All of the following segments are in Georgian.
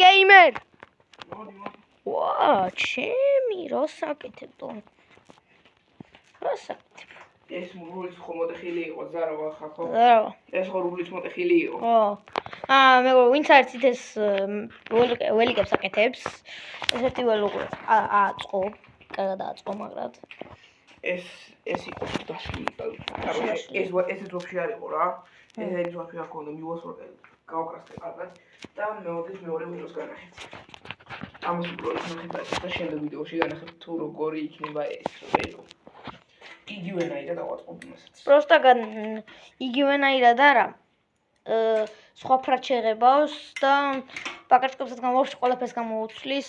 Gamer. Wow, ჩემი რა საკეთებო? რა საკეთებ? ეს რულის ხომოტეხილი იყო, ზარო ხახო. ზარო. ეს ხო რულის მოტეხილი იყო. ო. მე ვინც არც ეს ველიკებს აკეთებს. ესეთი ველური აწყო, კარგად აწყო, მაგრამ ეს იყო დაშლილი. ეს ვაფშე არ იყო რა. ეს ვაფშე არ ქონდა მივასწორე. გავკრასე კარგად და მეორე ვიდეოს განახეთ. ამას უბრალოდ ნახეთ და შემდეგ ვიდეოში განახეთ თუ როგორი იქნება ეს ველო. იგივენაირად დავაწყობ იმასაც. Просто იგივენაირად არა. სხვა ფრად შეღებავს და პაკაჩკებსაც გამოვშ ყველაფერს გამოუცვლის,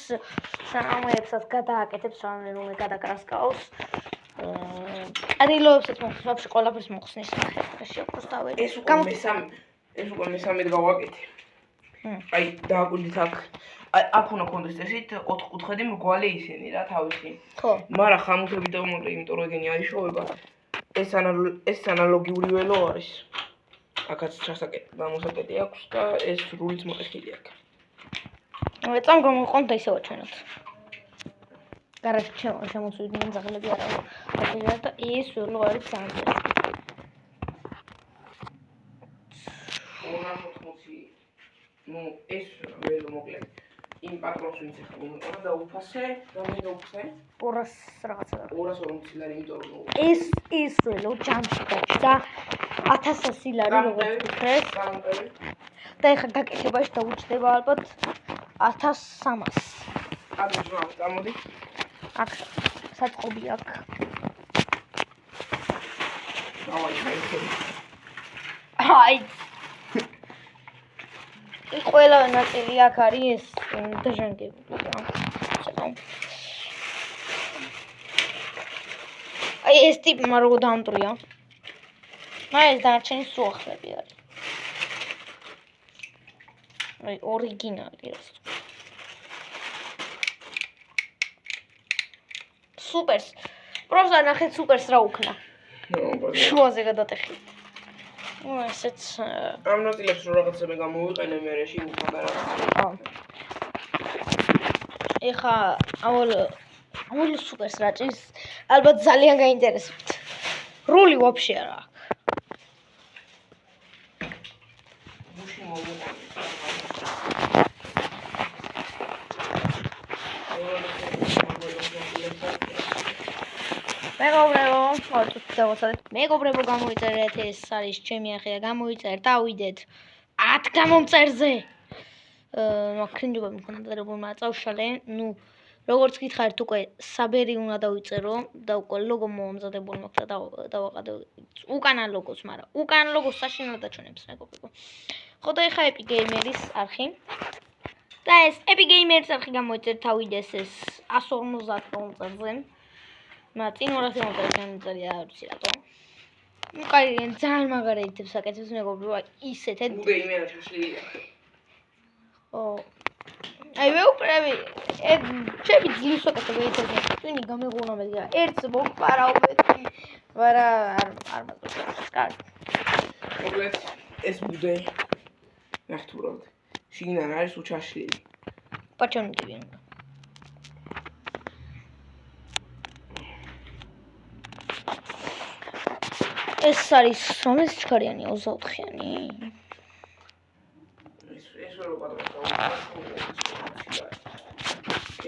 სამეებსაც გადააკეთებს, რამე გადაკრასკავს. წერილობებსაც მოხსნის, ვაფშე ყველაფერს მოხსნის. შეფროსტავე. ეს უკვე მესამედ გავაკეთე. აი დააკვირდით აქ უნდა კონდეს ესეთ 4 კუთხედი მრგვალი ისინი რა თავისი. ხო. მაგრამ ხამუთები დავმოკლე, იმიტომ რომ ეგენი აიშოვება. ეს ანალოგიური ველო არის. აქაც გამოსაკეტი აქვს და ეს რულიც მოტეხილი აქვს. წამ გამოყონდა ისევ ჩვენოთ. გარეთ შემოსვიდნენ ძაღლები არა. და ეს ველო არის ძალიან. 280. ნუ ეს ველო მოკლედ. იმ პატრონს ვინც ახლა მომეყარა და უფასე, რამდენი უფასე? 200 რაღაცა. 240 ლარი, იმიტომ რომ ეს ველო ჯამში გაჩნდა 1000 ლარი როგორც ვთქვეს. და ეხლა გაკეთებაში დაუჭდება ალბათ 1300. ადრე რა გამოდი? აქ საწყობი აქ. აი. ყველა ნაწილი აქ არის დაჟანგებული რა. აი ეს ტიპმა როგორ დაამტრია. ეს დანარჩენი სულ ახლები არის. აი ორიგინალი ეს. სუპერს. პროსტა ნახეთ სუპერს რა უქნა. შუაზე გადატეხი. ესეც ამ ნაწილებს რო რაღაცები გამოვიყენე მე რეში უკან რა. ეხა აულ სუპერს რაჭის ალბათ ძალიან გაინტერესებთ. რული ვაფშე არა აქვს. გუში მოვიყენე. მეგობრებო, გამოიწერეთ, ეს არის ჩემი არხი და გამოიწერეთ, დავიდეთ 10 გამომწერზე. მაქრინჯობები მქონდა და როგორ მაწავშალე, ნუ როგორც გითხარით უკვე საბერი უნდა დავიწერო და უკვე ლოგო მომზადებულ მაქვს და დავაყადე უკანა ლოგოს, მაგრამ უკანა ლოგოს საშინელად დაჩვენებს მეგობრებო. ხო და ეხა Epic Gamer-ის არხი. და ეს Epic Gamer-ის არხი გამოიწერეთ, თავიდეს ეს 150 მომწერზე. წინ 200 მომწერზე წერია არ ვიცი რატო. ნუ კაი ძალიან მაგარი ეთებს აკეთებს მეგობრებო, ისეთად. გეიმერად შაშლილია. ო. აი ვეუპრები, ჩემი ძლის ვაკეთებ ესეთი. წინი გამეგონა მე ერთს მოგპარავდები, მაგრამ არ მაგას კარგი. მოკლედ ეს ბუდე ნახეთ უბრალოდ. შიგნიდან არის უჩაშლილი. პაჩონიკი ვინ. ეს არის რომლის ჩქარიანი 24-იანი? ეს რო პატრონს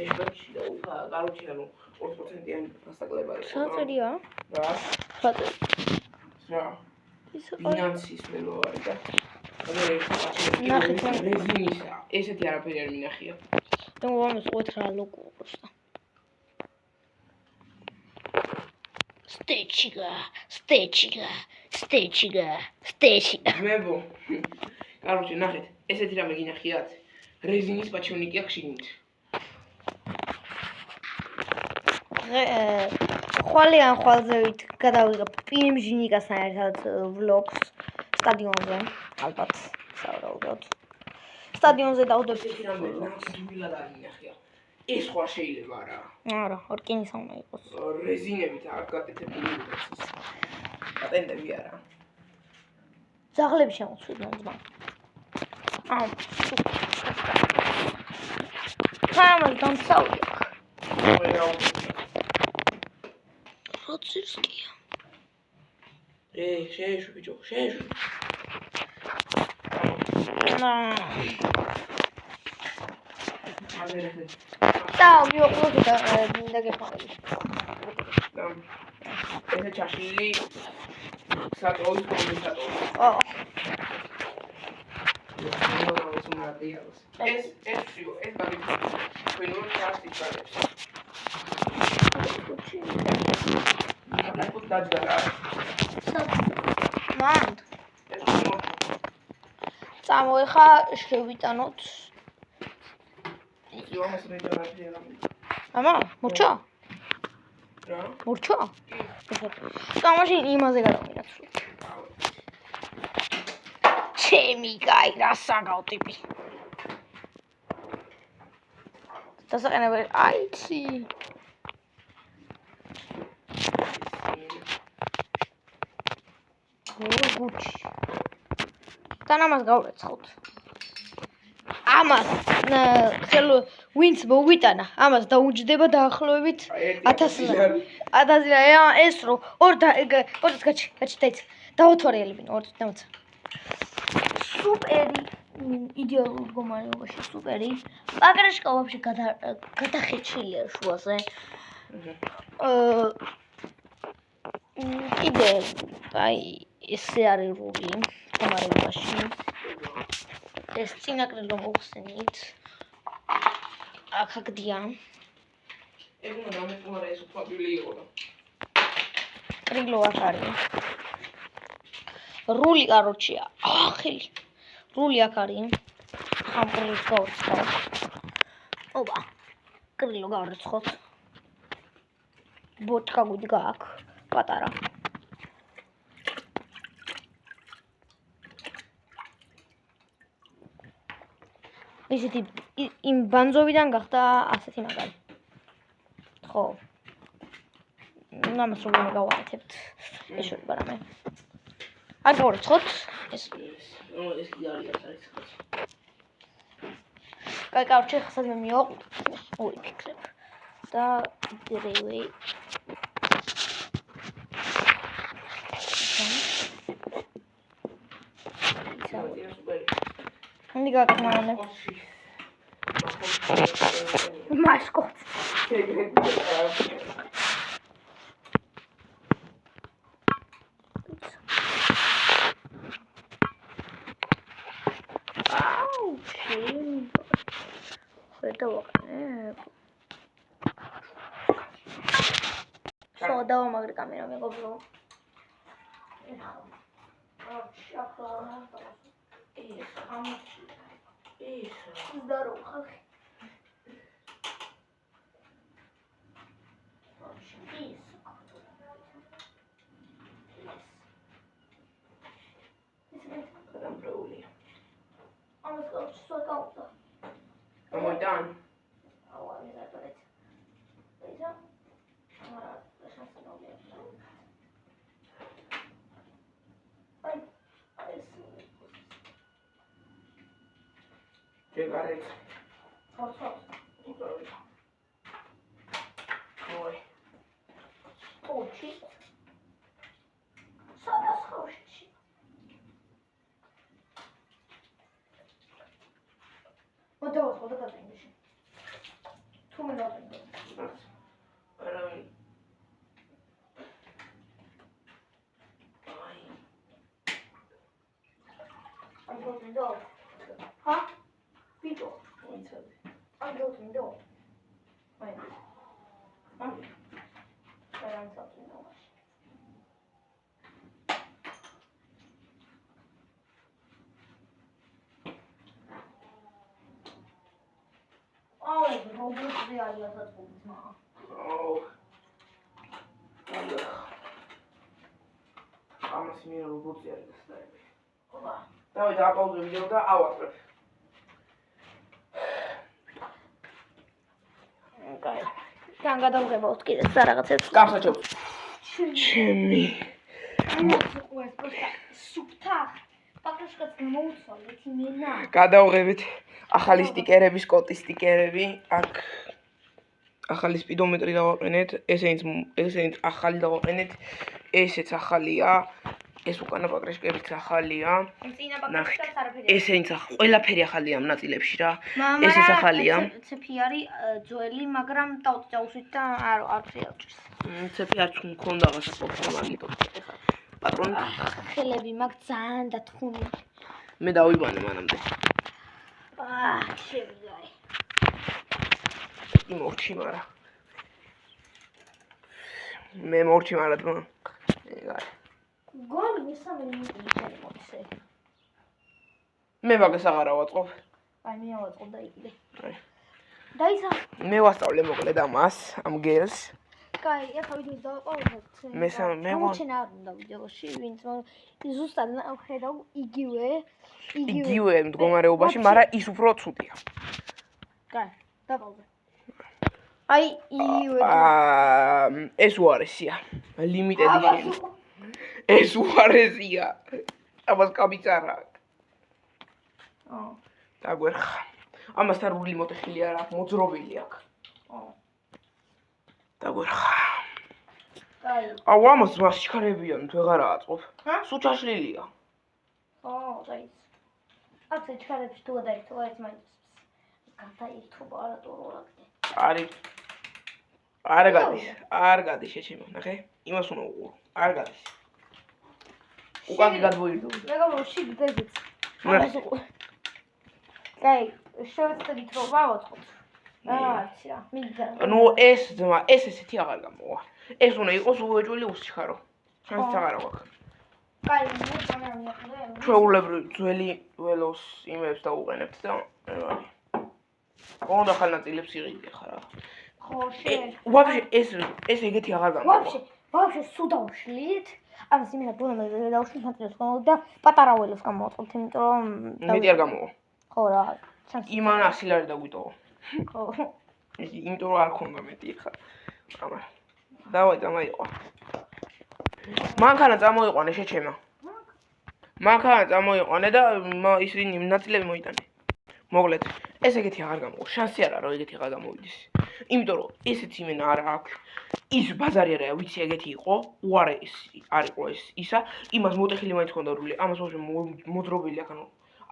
ეს ბეჭი და უკა გარუჩი ანუ 2%-იანი დასაკლება არის. საწერია? რა? საწერი. რა? ბინანსის ველო არის და ნახეთ რეზინისა. ესეთი არაფერი არ მინახია. ნუ მომის ყოთ რა ლოგო პროსტა. სტეჩიგა. მებო. კაროჩე ნახეთ, ესეთი რამე გინახიათ. რეზინის პაჩონიკი აქვს შიგნით. ხვალიან ხვალზევით გადავიღებ PMG-ნიკასთან ერთად vlogs სტადიონზე, ალბათ, საუბრობთ. სტადიონზე დავდებ ესეთი რამე ნამდვილად არ მინახია. ეს ხო შეიძლება რა. არა, ორკინის უნდა იყოს. რეზინებით არ გაკეთებული იყოს. პატენტები არა. ძაღლები შემოწვიდნენ ძმა. ხამას დამცავი აქ. მე რა ვუყურებ. როცირსკია. შეეშვი ბიჭო, შეეშვი. და მივაყოლოთ და გეხმარებით. ესე ჩაშლილი სატოვის კომპენსატორი. ო. ეს გაგიწევს. თქვენ რო ჩასტი ჩარებს. აქ დაძგარა. მანდ. წამოეხა შევიტანოთ. იომას რეჯერაცია რა. ამა, მორჩა? რა? მორჩა? და მაშინ იმაზე გადავიდეთ. ჩემი კაი რა საგავ ტიპი. დასაყენებელი აიცი. გუჩი. თან ამას გავრეცხავთ. ამას ვინც მოვიტანა, ამას დაუჯდება დაახლოებით 1000 ლარი. ეს რო ორდაც გაჩი დაუთვარელებინ ორ დამცა. სუპერი იდეალურ მდგომარეობაში სუპერი. პაკრეშკა ვაფშე გადახეჩილია შუაზე. კიდე აი ესე არის რული მდგომარეობაში. ეს წინაკრილო მოხსენით. აქ-აქ-დია. ეგ უნდა მომეკურე ეს უფლობილი იყო და. კრილო აქ არის. რული კაროჩია. ხელი. რული აქ არის. ხამ კრილს გავრეცხავ. ოპა. კრილო გავრეცხოთ. ბოჭკა გვიდგა აქ. პატარა. ისეთი იმ ბანძოვიდან გახდა ასეთი მაგარი. ხო. ამას რომ გავაკეთებთ. ეს შეიძლება რამე. არ გავრეცხოთ. ეს კი არის. კაი, კაუჩი ხსად მე მივაყოთ. ორი ფიქრებ. და დრევე. ნი გაკმავნე. მასკოტ. დავა მაგრი კამერა მეგობრო. Здорово, ხალხი. ამას გავჩი სვაკავდა. ამოიტან. აუ, ამის ატარეთ. ეცა? არა, შანსი ნოლია. აი, ეს ეგარეთ. ხოხო. ой. ოჩი. სადაც ხოშში. მოდავა ხოდა გადაინდში. თუ მე დავწერე. არა. აი, გოდო. ჰა? Pico. I'm looking door. Wait. Huh? But I'm talking no much. Oh, it's a whole bunch of the ideas that's what it's not. Oh. ამას მე რობოტი არის დასწრები. ოპა. დავი დააპაუზე ვიდეო და ავაწყებ. კაი. თან გადავღებავთ კიდე რაღაცებს. გამსაჩოვრ. ჩემი. ეს პროსტა სუფთა. პაკრეშკაც გამოუცვალეთ იმენა. გადავღებით. ახალი სტიკერები, სკოტის სტიკერები, აქ ახალი სპიდომეტრი დავაყენეთ, ესენიც ახალი დავაყენეთ, ესეც ახალია, ეს უკანა პაკრეშკებიც ახალია. ნახეთ, ესენიც ყველაფერი ახალია ამ ნაწილებში რა. ესეც ახალია. ცეფი არის ძველი, მაგრამ დავწავსვით და არ შეავჭირს. ცეფი არ მქონდა გასაყოფი მაგითო. პატრონი ხელები მაქვს ძალიან დათხუნი. მე დავიბანე მანამდე. შევიდაი. მორჩი მარა. მე მორჩი მარა დრო. ეგარი. გონი მესამე მინუტში მოწე. მე მაგას აღარა ვაწყობ. აი მე ავაწყობ და იყიდე. აი. დაისა. მე ვასწავლე მოკლედ ამას, ამ გელს. კაი, ახლა ვიდეოს დავაყავოთ. მე მოჩენა არ უნდა ვიდეოში, ვინც ზუსტად ხედავ იგივე მდგომარეობაში, მაგრამ ის უფრო ცუდია. კაი, დავაყავ. აი, იგივე. ეს უარესია. ლიმიტედი შენ. ეს უარესია. ამას კაბიც არ აქვს. დაგვერხა. ამას თარული მოტეხილი არ აქვს, მოძრობილი აქვს. დაგვერხა. კაი. აუ ამას მასჩქარებიან, თუ აღარ აწყობ. სულ ჩაშლილია. დაიც. აქ ჩქარებს თუ დაიწყო, ეს მაინც. გადაირთობა არატორულად. არის. არ გადის შეჩემო, ნახე? იმას უნდა უყურო. არ გადის. უკან გადმოირდო. მეგობროში გძებიც. კაი, შევეცდებით რომ ავაწყოთ. რა, მიგდა. ნუ ეს ძმა, ეს ესეთი აღარ გამოვა. ეს უნდა იყოს უეჭველი უსჩქარო. შანსი აღარ აქვს. კაი, მე გამომიახლე. ჩვეულებრივ ძველი ველოს იმებს დავუყენებთ და უნდა ხალხნაწილებს იღიდე ხარა. ხო, შენ. ვაფშე ეს ეგეთი აღარ გამოვა. ვაფშე სულ დავშლით. ამას იმენა პრობლემა დავშლით ნაწილს ხომ და პატარა ველოს გამოვაწყობთ, იმიტომ რომ მეტი არ გამოვა. ხო რა. იმან 100 ლარი დაგვიტოვა. ხო. იმიტომ რომ არ ქონდა მეტი ხა. ამას. დავაი წამოიყვა. მანქანა წამოიყვანე შეჩემა. მანქანა წამოიყვანე და ისინი ნაწილები მოიტანე. მოკლედ, ეს ეგეთი აღარ გამოვა. შანსი არა რომ ეგეთი აღარ გამოვიდეს. იმიტომ რომ ესეც იმენა არ აქვს. ის ბაზარი არა, ვიცი ეგეთი იყო, უარესი არ იყო ეს ისა, იმას მოტეხილი მაინც ხონდა რული, ამას ვაფშე მოძრობილი აქ ანუ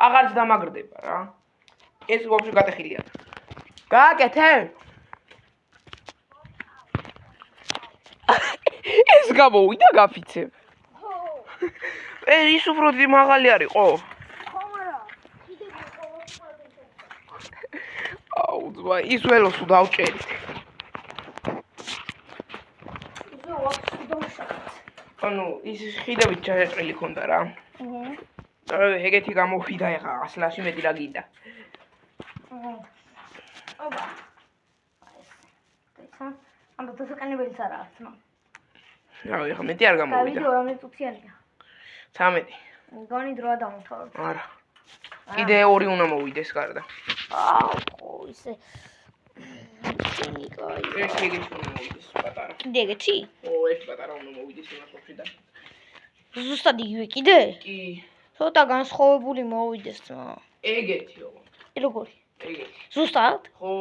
აღარც დამაგრდება რა. ეს ვაფშე გატეხილია. გააკეთე? ეს გამოვიდა გაფიცებ. ხო. ის უფრო მაღალი არის ხო? ხო, მაგრამ კიდე აუ ძმა, ის ველოს დავჭერით. ანუ ის ხიდებით ჩაეჭრილი ქონდა რა. ეგეთი გამოვიდა ეხა 100 ლარში მეტი რა გინდა. ობა. ამ დასაყენებელიც არა აქვს, მაგრამ. რა, ეხა მეტი არ გამოვიდა. ვიდეო რამდენი წუთიანია? 13. გონი დროა დავამთავროთ. არა. კიდე 2 უნდა მოვიდეს გარდა. აუ, ისე. ეს ეგეთი უნდა მოვიდეს პატარა. კიდე ეგეთი? ო, ეს პატარა უნდა მოვიდეს იმას ვაფშე. ზუსტად იგივე კიდე? კი. ცოტა განსხვავებული მოვიდეს ძმა. ეგეთიო. როგორი? ეგეთი. ზუსტად? ხო.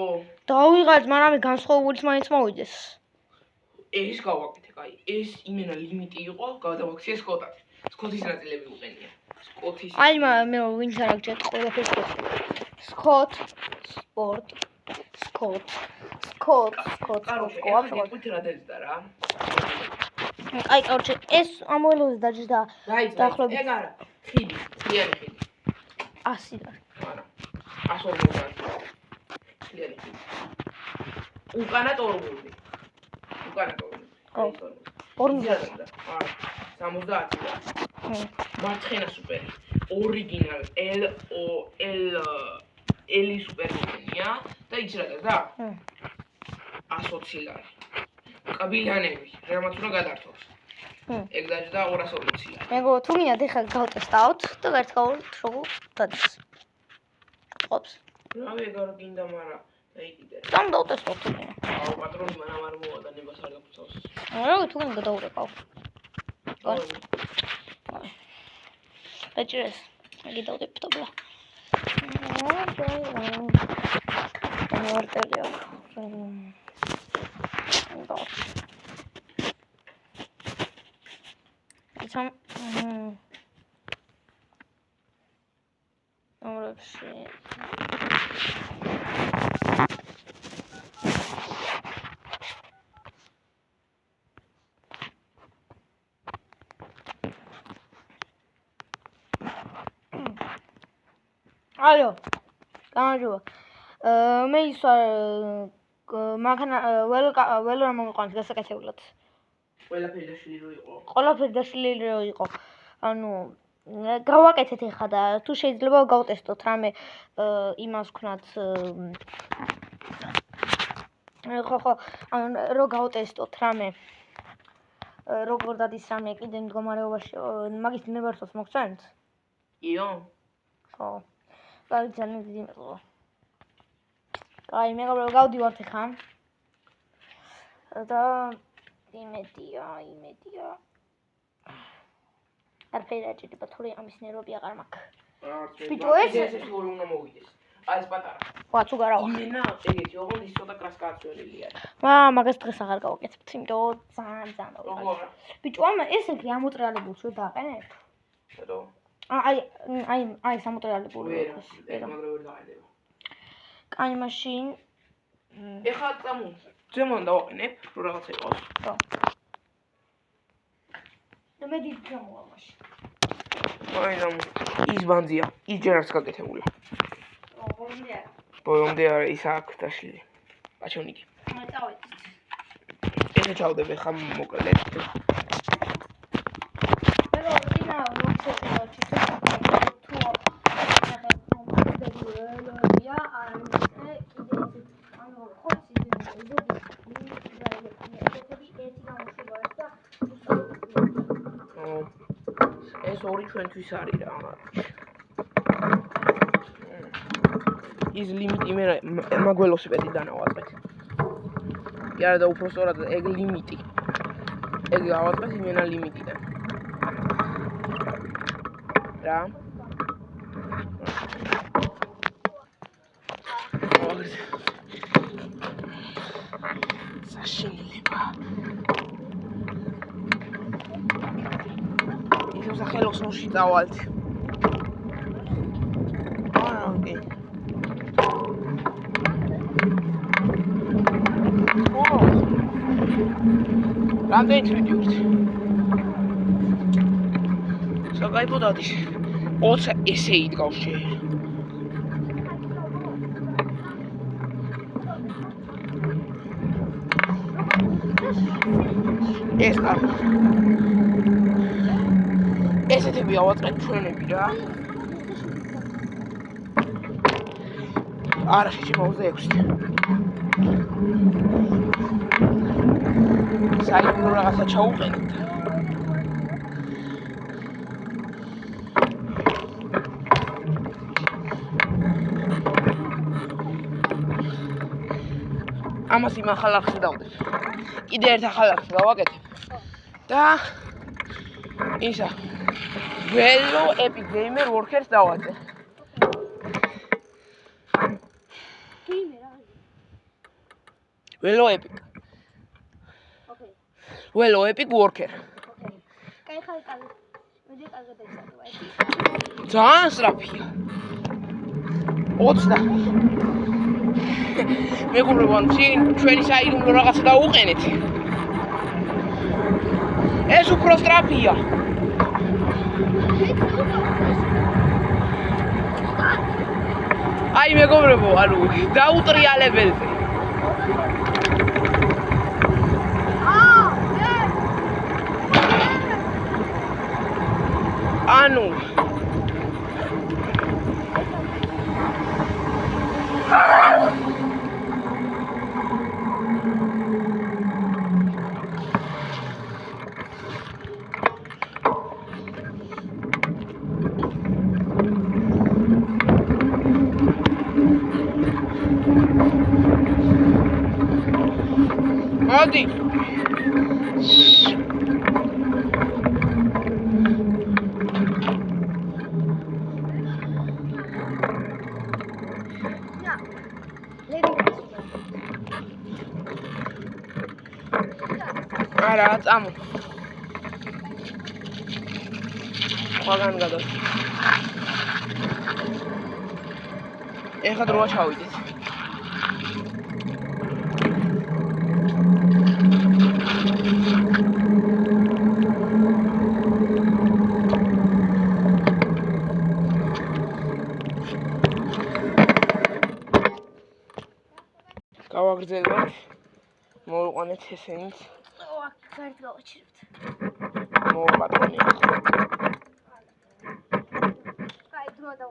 დავიღალთ, მაგრამ განსხვავებულიც მაინც მოვიდეს. ეს გავაკეთე, კაი. ეს იმენა ლიმიტი იყო, გადავაქციე სკოტად. სკოტის ნაწილები უყენია. სკოტის. აი მე ვინც არ აგჭერთ ყველაფერს სკოტ, სპორტ, სკოტ. ვაფშე რა დაიწყდა რა. აი, კაუჩე, ეს ამოელოზე დაჯდა. დაახლოებით. ეგ არა. ხიდი, ძლიერი ხიდი. 100 ლარი. არა. 150 ლარი. ძლიერი ხიდი. უკანა ტორგული. ხო. 40 და. არა. 70 ლარი. მარცხენა სუპერი. ორიგინალ ელი სუპერმენია და იცი რა და? 120 ლარი. კაბილანები, რამაც უნდა გადართოს. ეგ დაჯდა 240 ლარი. მეგო, თუ მინდა ეხლა გავტესტავთ და გაერთქავთ როგორ დადის. ყოფს. რა ვეგარ გინდა, მაგრამ დაიკიდე. სამ დავტესტავთ თუ მინდა. აუ, პატრონი მანამ არ მოვა და ნებას არ გაფუძავს. რა თუ მინდა გადაურეკავ. დაჭერეს. აგი დავდებ თაბლა. Алло, გამარჯობა. მე ის ვარ მანქანა ველო რა მომიყვანს გასაკეთებლად. ყველაფერი დაშლილი რო იყო. ყველაფერი დაშლილი რო იყო. ანუ გავაკეთეთ ეხლა და თუ შეიძლება გავტესტოთ რამე იმას ვქნათ ხო ანუ რო გავტესტოთ რამე როგორ დადის რამე კიდე მდგომარეობაში მაგის ნებართვას მოგცემთ? იო? ხო. კარგი, ძალიან დიდი მადლობა. კაი, მეგობრებო, გავდივართ ეხლა. და იმედია. არაფერი არ ჭირდება, თორე ამის ნერვები აღარ მაქვს. ბიჭო, ეს ორი უნდა მოვიდეს. აი ეს პატარა. ვაც უგარავა. იმენა, ეგეთი, ოღონდ ის ცოტა კრასკაცველი არის. მაგას დღეს აღარ გავაკეთებთ, იმიტომ ძალიან როგორ? ბიჭო, ეს ეგრე ამოტრიალებულს ვერ დააყენებთ? ბატო. აი სამოტრიალებული. ვერ დააყენება. კაი, მაშინ ეხლა ზემოდან დავაყენებ, რომ რაღაცა იყოს. ხო. და მე დიდ გამოვა მაშინ. აი და ის ბანძია, ის ჯერ არც გაკეთებულა. ბოლომდე არა, ის აქვს დაშლილი. აჩვენიკი. მე წავედი. ესე ჩავდებ ხა მოკლედ. ეს ორი ჩვენთვის არის რა. ის ლიმიტი მე მაგველოსიპედი დანავაწყეთ. კი არა და უფრო სწორად ეგ ლიმიტი. ეგ გავაწყეთ იმენა ლიმიტიდან. რა? საშინელება. ისო სახელოს ნუში დავალთ. ოკეი. რამდენი ვიდეოც? საკაიფო დადის. 20 ესე იდგავს შე. ეს კარგი. ესეთები ავაწყეთ ჩვენები რა. არა შეჭმავ26. საერთოდ რაღაცა ჩაუყენეთ. ამას იმ ახალ ახს დავდებ. კიდე ერთ ახალ ახს გავაკეთებ. და ისა Velo Epic Gamer Workers დავაწყე. Velo Epic. Okay. Velo Epic Worker. Okay. კაი ხარ კარგი. მე კარგად დაიწყე. ძალიან სწრაფია. 20. მეგობრებო, ჩვენი საიდუმლო რაღაცა დაუყენეთ. ეს უფრო სწრაფია. აი მეგობრებო, ანუ დაუტრიალებელზე. ანუ Adi. არა, წამო. ყველგან გადავ. ეხლა დროა ჩავიდეთ. გავაგრძელებთ. მოვიყვანეთ ესენიც. აქ გარეთ გავაჩერებთ. მოვაპატრონე. აი დრო და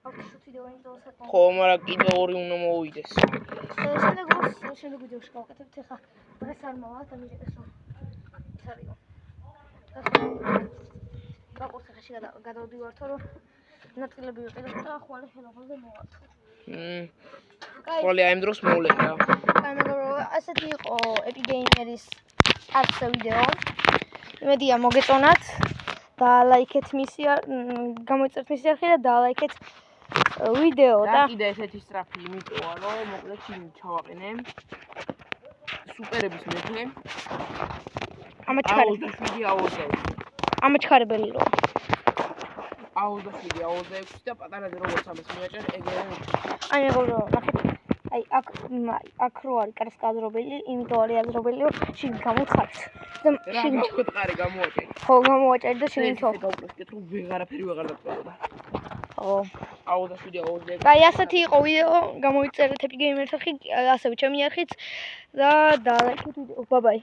ავშუთი დავინდოს აკეთებ. ხო, მაგრამ კიდე ორი უნდა მოვიდეს. შემდეგ ვიდეოში გავაკეთებთ ახლა. დღეს არ მოვა და მირეკეს რომ სარიო. ბაკურსახში გადავდივართ რომ ნაწილები ვიყიდოთ და ხვალე ხელოვნებაზე მოვართო. ხვალე აი ამ დროს მოვლენ რა. აი მეგობრო, ასეთი იყო ეპიგეიმერის 10 ვიდეო. იმედია მოგეწონათ და ლაიქეთ მისი გამოიწერთ მისი არხი და დალაიქეთ ვიდეო და კიდე ესეთი სწრაფი იმიტოა რომ მოკლედ ჩინი ჩავაყენე. სუპერების მეფე. ამაჩქარებელი რო. 27 და პატარაზე როგორც ამას მიაჭერ ეგრევე. აი მეგობრო, ნახეთ. აი აქ რო არის კარის კადრობელი, იმიტომ არის აზრობელი რომ შინ გამოცხარეთ. და შინ თქვენი გამოაჭერ. ხო, გამოაჭერ და შინ თო. გავუკეთეთ რომ ვეღარაფერი ვეღარ დაწვეოდა. ხო. 27 აი ასეთი იყო ვიდეო, გამოიწერეთ ეპიგეიმერის არხი, ასევე ჩემი არხიც და დალაიქეთ ვიდეო. ბაი ბაი.